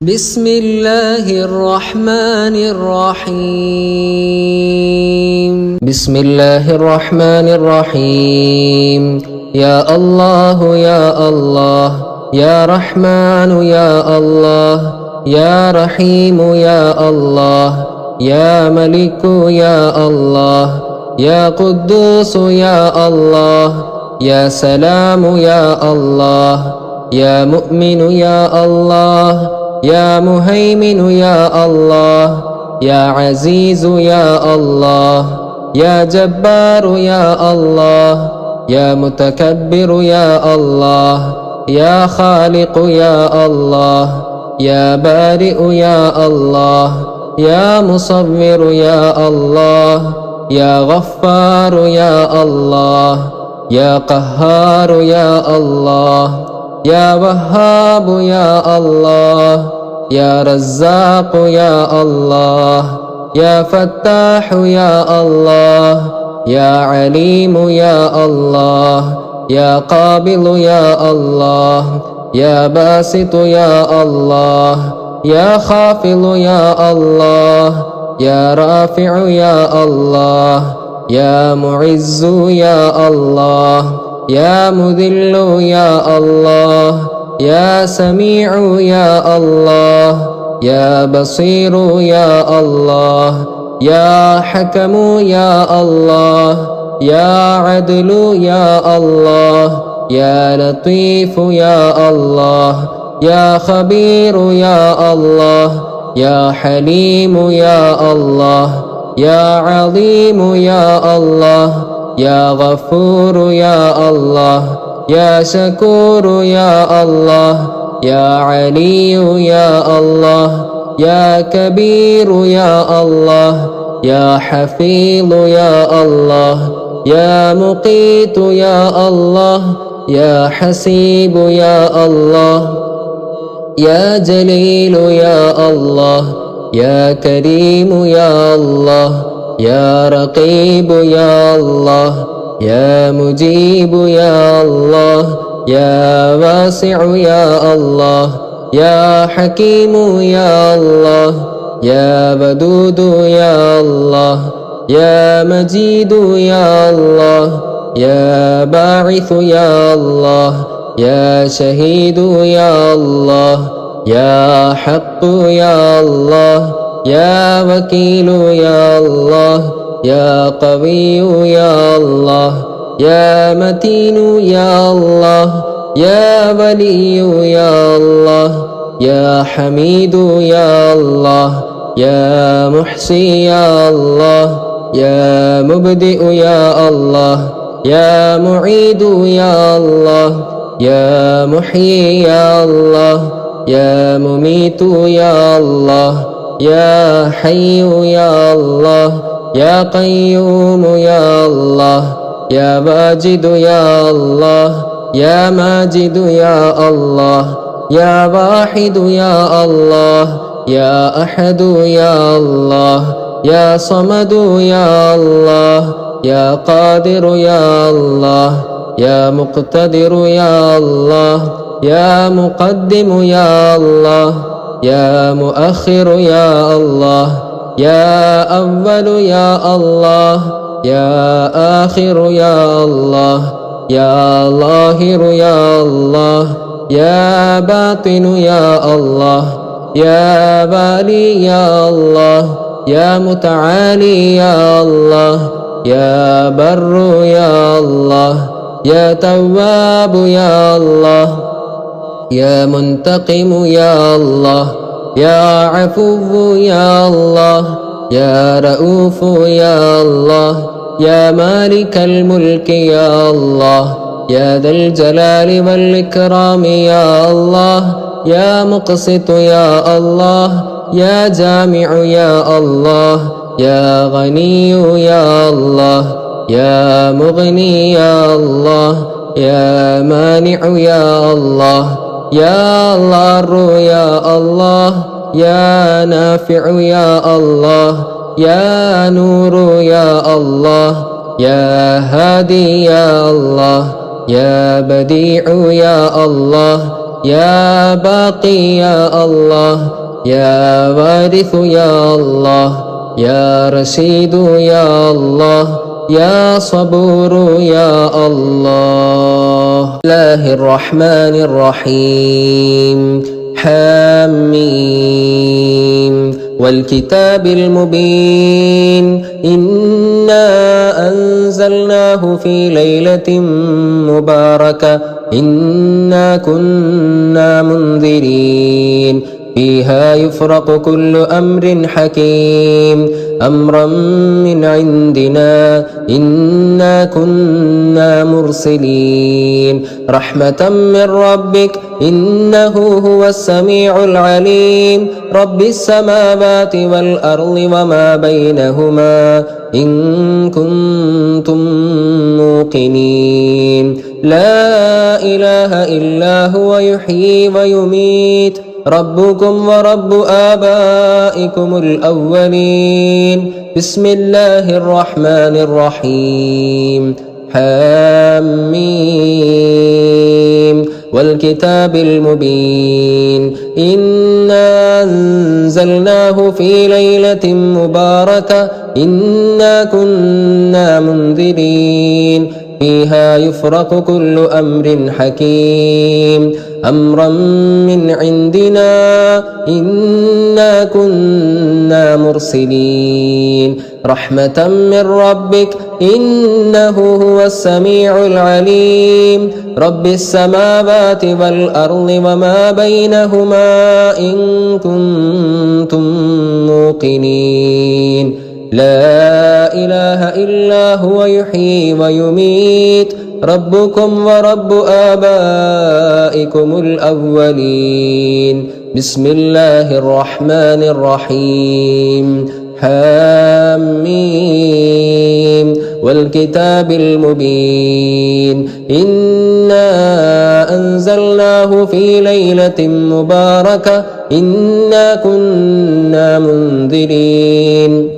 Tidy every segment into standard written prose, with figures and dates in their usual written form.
بسم الله الرحمن الرحيم بسم الله الرحمن الرحيم يا الله يا الله يا رحمن يا الله يا رحيم يا الله يا ملك يا الله يا قدوس يا الله يا سلام يا الله يا مؤمن يا الله يا مهيمن يا الله يا عزيز يا الله يا جبار يا الله يا متكبر يا الله يا خالق يا الله يا بارئ يا الله يا مصور يا الله يا غفار يا الله يا قهار يا الله يا وهاب يا الله يا رزاق يا الله يا فتاح يا الله يا عليم يا الله يا قابل يا الله يا باسط يا الله يا خافض يا الله يا رافع يا الله يا معز يا الله يا مذل يا الله يا سميع يا الله يا بصير يا الله يا حكم يا الله يا عدل يا الله يا لطيف يا الله يا خبير يا الله يا حليم يا الله يا عظيم يا الله يا غفور يا الله يا شكور يا الله يا علي يا الله يا كبير يا الله يا حفيظ يا الله يا مقيت يا الله يا حسيب يا الله يا جليل يا الله يا كريم يا الله يا رقيب يا الله يا مجيب يا الله يا واسع يا الله يا حكيم يا الله يا ودود يا الله يا مجيد يا الله يا باعث يا الله يا شهيد يا الله يا حق يا الله يا وكيل يا الله يا قوي يا الله يا متين يا الله يا ولي يا الله يا حميد يا الله يا محصي يا الله يا مبدئ يا الله يا معيد يا الله يا محيي يا الله يا مميت يا الله يا حي يا الله يا قيوم يا الله يا واجد يا الله يا ماجد يا الله يا واحد يا الله يا أحد يا الله يا صمد يا الله يا قادر يا الله يا مقتدر يا الله يا مقدم يا الله يا مؤخر يا الله يا أول يا الله يا آخر يا الله يا ظاهر يا الله يا باطن يا الله يا بالي يا الله يا متعالي يا الله يا بر يا الله يا تواب يا الله يا منتقم يا الله يا عفو يا الله يا رؤوف يا الله يا مالك الملك يا الله يا ذا الجلال والإكرام يا الله يا مقسط يا الله يا جامع يا الله يا غني يا الله يا مغني يا الله يا مانع يا الله يا ضار يا الله يا نافع يا الله يا نور يا الله يا هادي يا الله يا بديع يا الله يا باقي يا الله يا وارث يا الله يا رشيد يا الله يا صبور يا الله. بسم الله الرحمن الرحيم. حميم والكتاب المبين إنا أنزلناه في ليلة مباركة إنا كنا منذرين فيها يفرق كل أمر حكيم أمرا من عندنا إنا كنا مرسلين رحمة من ربك إنه هو السميع العليم رب السماوات والأرض وما بينهما إن كنتم موقنين لا إله إلا هو يحيي ويميت ربكم ورب آبائكم الأولين. بسم الله الرحمن الرحيم. حميم والكتاب المبين إنا أنزلناه في ليلة مباركة إنا كنا منذرين فيها يفرق كل أمر حكيم أمرا من عندنا إنا كنا مرسلين رحمة من ربك إنه هو السميع العليم رب السماوات والأرض وما بينهما إن كنتم موقنين لا إله إلا هو يحيي ويميت ربكم ورب آبائكم الأولين. بسم الله الرحمن الرحيم. حميم والكتاب المبين إنا أنزلناه في ليلة مباركة إنا كنا منذرين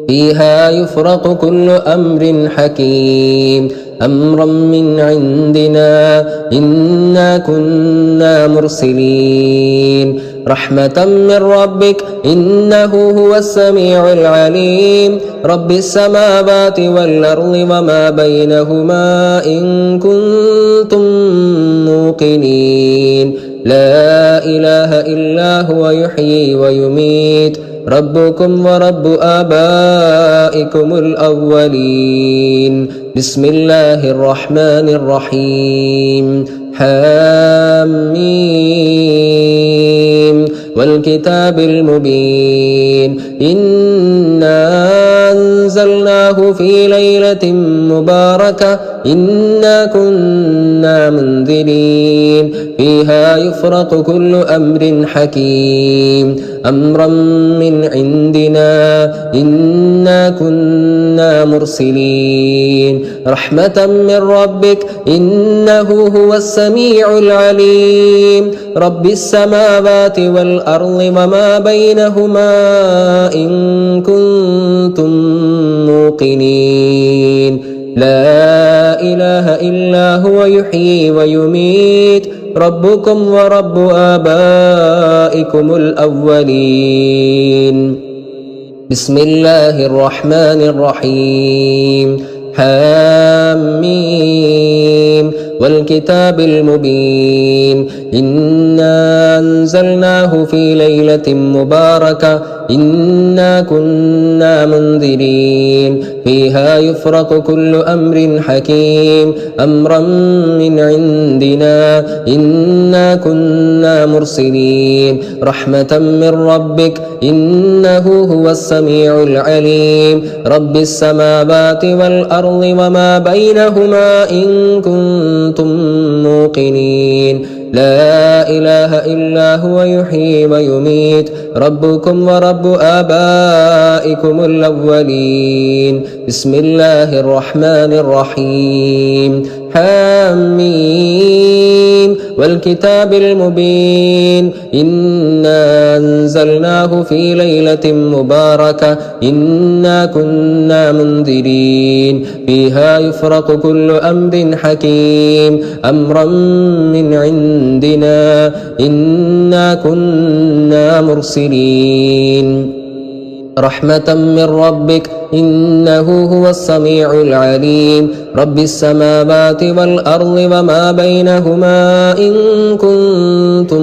فيها يفرق كل أمر حكيم أمرا من عندنا إنا كنا مرسلين رحمة من ربك إنه هو السميع العليم رب السماوات والأرض وما بينهما إن كنتم موقنين لا إله إلا هو يحيي ويميت ربكم ورب آبائكم الأولين. بسم الله الرحمن الرحيم. حميم والكتاب المبين إنا أنزلناه في ليلة مباركة إنا كنا منذرين فيها يفرق كل أمر حكيم أمرا من عندنا إنا كنا مرسلين رحمة من ربك إنه هو السميع العليم رب السماوات والأرض وما بينهما إن كنتم موقنين لا إله إلا هو يحيي ويميت ربكم ورب آبائكم الأولين. بسم الله الرحمن الرحيم. حميم والكتاب المبين إنا أنزلناه في ليلة مباركة إنا كنا منذرين فيها يفرق كل أمر حكيم أمرا من عندنا إنا كنا مرسلين رحمة من ربك إنه هو السميع العليم رب السماوات والأرض وما بينهما إن كنتم موقنين لا إله إلا هو يحيي ويميت ربكم ورب آبائكم الأولين. بسم الله الرحمن الرحيم. حميم والكتاب المبين إنا أنزلناه في ليلة مباركة إنا كنا منذرين فيها يفرق كل أمر حكيم أمرا من عندنا إنا كنا مرسلين رحمة من ربك إنه هو السميع العليم رب السماوات والأرض وما بينهما إن كنتم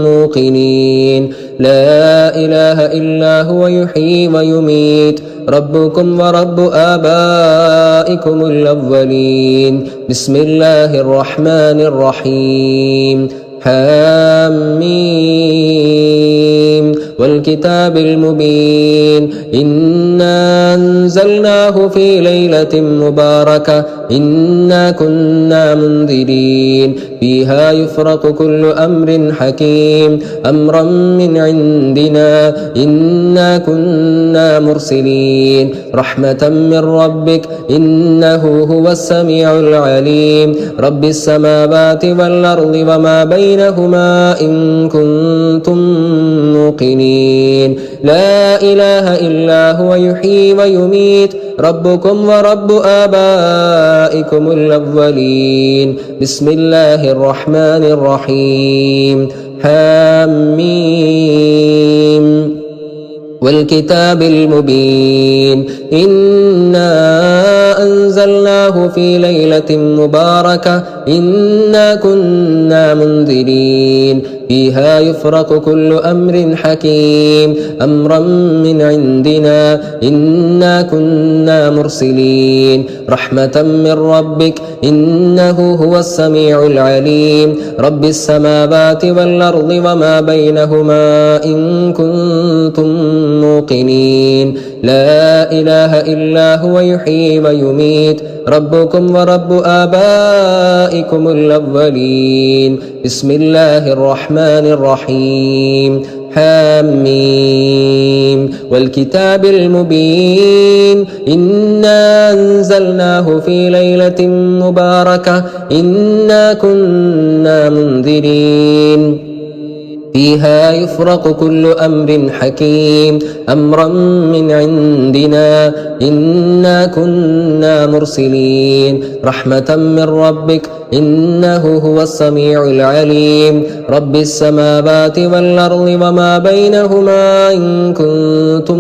موقنين لا إله إلا هو يحيي ويميت ربكم ورب آبائكم الأولين بسم الله الرحمن الرحيم حاميم والكتاب المبين إنا أنزلناه في ليلة مباركة إنا كنا منذرين فيها يفرق كل أمر حكيم أمرا من عندنا إنا كنا مرسلين رحمة من ربك إنه هو السميع العليم رب السماوات والأرض وما بينهما إن كنتم موقنين لا إله إلا هو يحيي ويميت ربكم ورب آبائكم الأولين بسم الله الرحمن الرحيم حاميم والكتاب المبين إنا أنزلناه في ليلة مباركة إنا كنا منذرين فيها يفرق كل أمر حكيم أمرا من عندنا إنا كنا مرسلين رحمة من ربك إنه هو السميع العليم رب السماوات والأرض وما بينهما إن كنتم موقنين لا إله إلا هو يحيي ويميت ربكم ورب آبائكم الأولين بسم الله الرحمن الرحيم حاميم والكتاب المبين إنا أنزلناه في ليلة مباركة إنا كنا منذرين فيها يفرق كل أمر حكيم أمرا من عندنا إنا كنا مرسلين رحمة من ربك إنه هو السميع العليم رب السماوات والأرض وما بينهما إن كنتم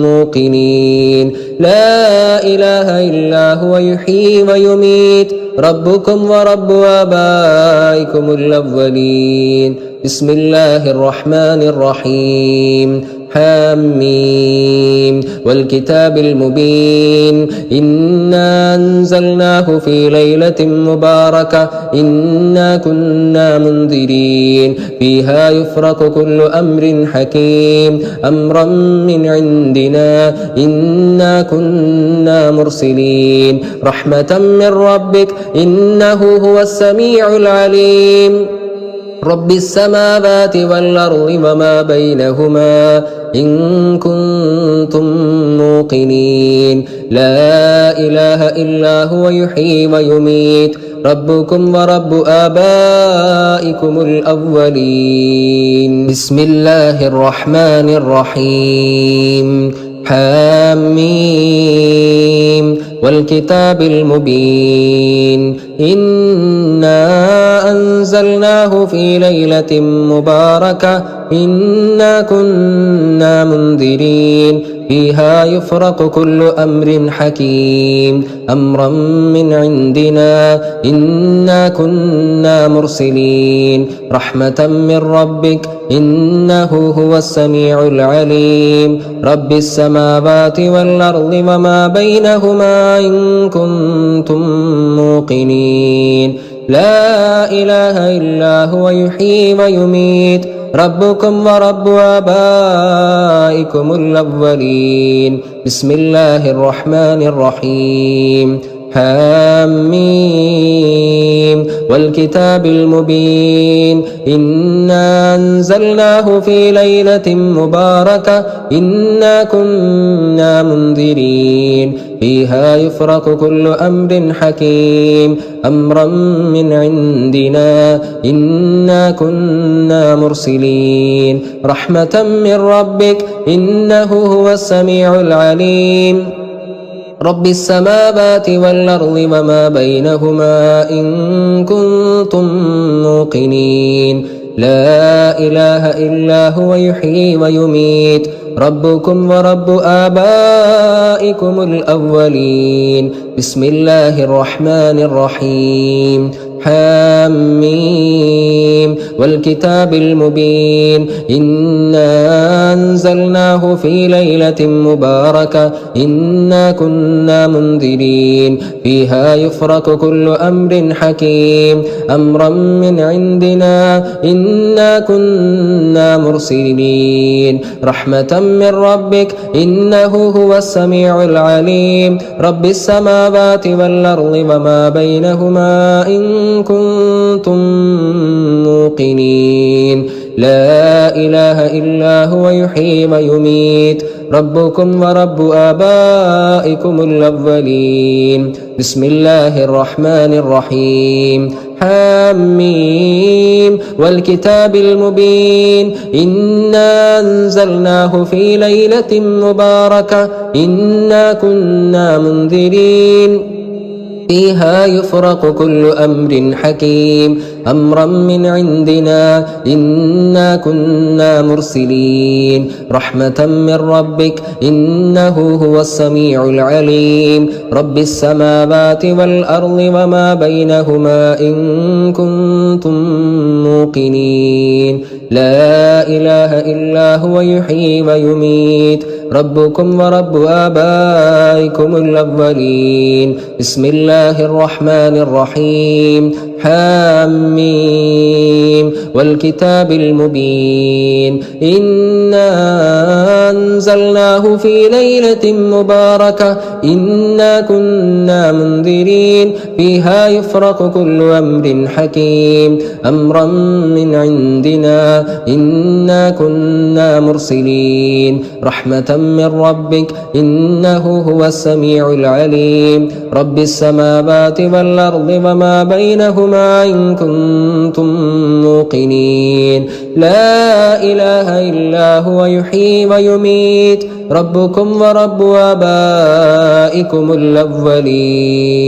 موقنين لا إله إلا هو يحيي ويميت ربكم ورب آبائكم الأولين بسم الله الرحمن الرحيم حاميم والكتاب المبين إنا أنزلناه في ليلة مباركة إنا كنا منذرين فيها يفرق كل أمر حكيم أمرا من عندنا إنا كنا مرسلين رحمة من ربك إنه هو السميع العليم رب السماوات والأرض وما بينهما إن كنتم موقنين لا إله إلا هو يحيي ويميت ربكم ورب آبائكم الأولين بسم الله الرحمن الرحيم حاميم والكتاب المبين إنا أنزلناه في ليلة مباركة إنا كنا منذرين فيها يفرق كل أمر حكيم أمرا من عندنا إنا كنا مرسلين رحمة من ربك إنه هو السميع العليم رب السماوات والأرض وما بينهما إن كنتم موقنين لا إله إلا هو يحيي ويميت ربكم ورب آبائكم الأولين بسم الله الرحمن الرحيم حاميم والكتاب المبين إنا أنزلناه في ليلة مباركة إنا كنا منذرين فيها يفرق كل أمر حكيم أمرا من عندنا إنا كنا مرسلين رحمة من ربك إنه هو السميع العليم رب السماوات والأرض وما بينهما إن كنتم موقنين لا إله إلا هو يحيي ويميت ربكم ورب آبائكم الأولين بسم الله الرحمن الرحيم حاميم والكتاب المبين إنا أنزلناه في ليلة مباركة إنا كنا منذرين فيها يفرق كل أمر حكيم أمرا من عندنا إنا كنا مرسلين رحمة من ربك إنه هو السميع العليم رب السماوات والأرض وما بينهما إن كنتم موقنين لا إله إلا هو يحيي ويميت ربكم ورب آبائكم الأولين بسم الله الرحمن الرحيم حاميم والكتاب المبين إنا أنزلناه في ليلة مباركة إنا كنا منذرين فيها يفرق كل أمر حكيم أمرا من عندنا إنا كنا مرسلين رحمة من ربك إنه هو السميع العليم رب السماوات والأرض وما بينهما إن كنتم موقنين لا إله إلا هو يحيي ويميت ربكم ورب آبائكم الأولين بسم الله الرحمن الرحيم حاميم والكتاب المبين إنا أنزلناه في ليلة مباركة إنا كنا منذرين فيها يفرق كل أمر حكيم أمرا من عندنا إنا كنا مرسلين رحمة من ربك إنه هو السميع العليم رب السماوات والأرض وما بينهما إن كنتم موقنين لا إله إلا هو يحيي ويميت ربكم ورب آبائكم الأولين